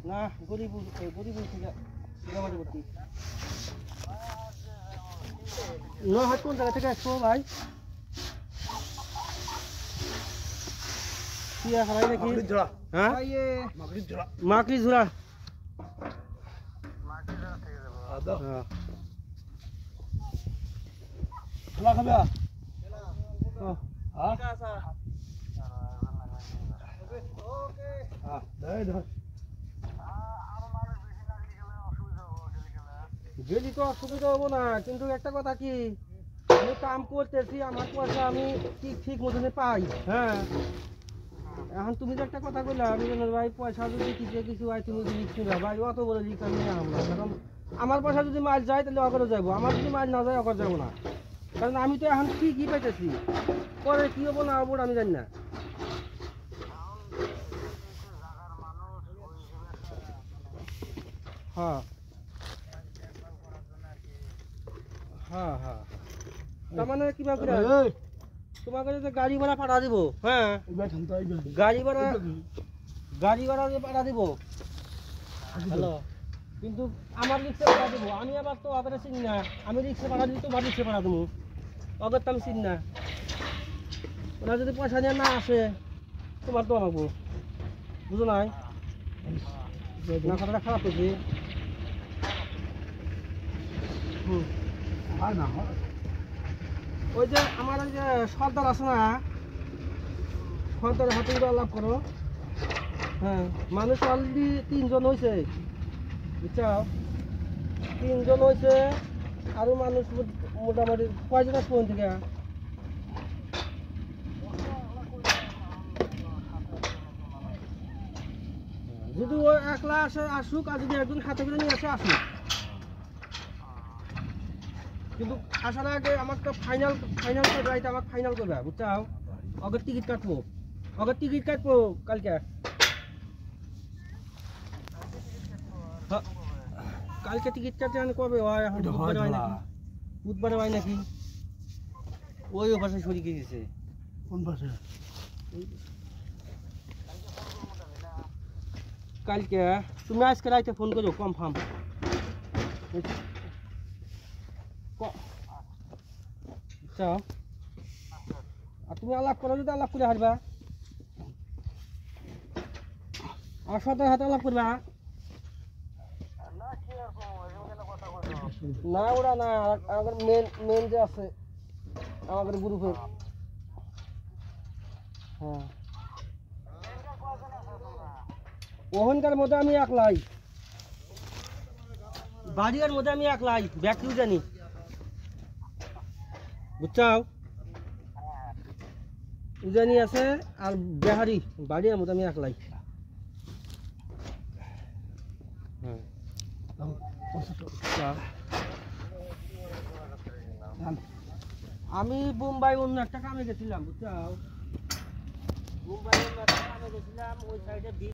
না গরিব থেকে সিরাবাড়ি করতে নয় হাত কোন জায়গা থেকে আসবো ভাই কি হারাই নাকি হ্যাঁ মাকড়ি ঝোড়া খাবে গেলি তো অসুবিধা হবো না কিন্তু একটা কথা কি আমি কাম করতেছি আমার পয়সা আমি ঠিক মতনে পাই হ্যাঁ এখন তুমি যে একটা কথা কইলা আমি ভাই পয়সা যদি কিছু হয় তুমি যদি রিক্স নিবা ভাই অত বড় রিক্স আমি নিলাম না কারণ আমার পয়সা যদি মাছ যায় তাহলে অগরে যাবো আমার যদি মাছ না যায় অগর যাবো না কারণ আমি তো এখন কি পাইতেছি পরে কি হবো না হবো আমি জানি না হ্যাঁ হ্যাঁ হ্যাঁ তার মানে কিবা করে তোমাকে যদি গাড়ি ভাড়া পাঠা দিব হ্যাঁ গাড়ি ভাড়া পাঠা দিব হ্যালো কিন্তু আমার রিক্সে পাঠা দেবো আমি আবার তো আবার চিনি না আমি রিক্সে পাঠা দিই তোমার রিক্সে পাঠা দেবো অগর তো আমি চিনি না ওরা যদি পয়সা নিয়ে না আসে তোমার তো আমাকে বুঝো নাই না কথাটা খারাপ হয়েছে ওই যে আমার ওই যে সর্দার আছে না সর্দারের হাতে লাভ করো হ্যাঁ মানুষ অলরেডি 3 জন হয়েছে বুঝছো 3 জন হয়েছে আরো মানুষ মোটামুটি কয়জন আসবো ওখান থেকে যদি ও একলা আসুক আর যদি একজন হাতে করে নিয়ে আসুক কিন্তু আসার আগে আমার তো ফাইনাল করে রাইতে আমাকে ফাইনাল করবে বুঝছো আগের টিকিট কাটবো কালকে কালকে টিকিট কাটতে কবে হয় এখন বুধবারে হয় নাকি ওই পাশে সরিয়ে গেছে কোন পাশে কালকে তুমি আজকে রাইতে ফোন করো কনফার্ম আর তুমি আলাপ করো যদি আলাপ করে হারবা আর সতের হাতে আলাপ করবা না ওরা না আমাদের মেন যে আছে আমাদের গ্রুপের হ্যাঁ ওখানকার মধ্যে আমি একলাই বাড়ির মধ্যে আমি একলাই ব্যাগটিও জানি বুঝছাও উজানি আছে আর বেহারি বাড়ির মধ্যে আমি একলাই আমি বোম্বাই অন্য একটা কামে গেছিলাম বুঝছাও বোম্বাই অন্য একটা কামে গেছিলাম ওই সাইডে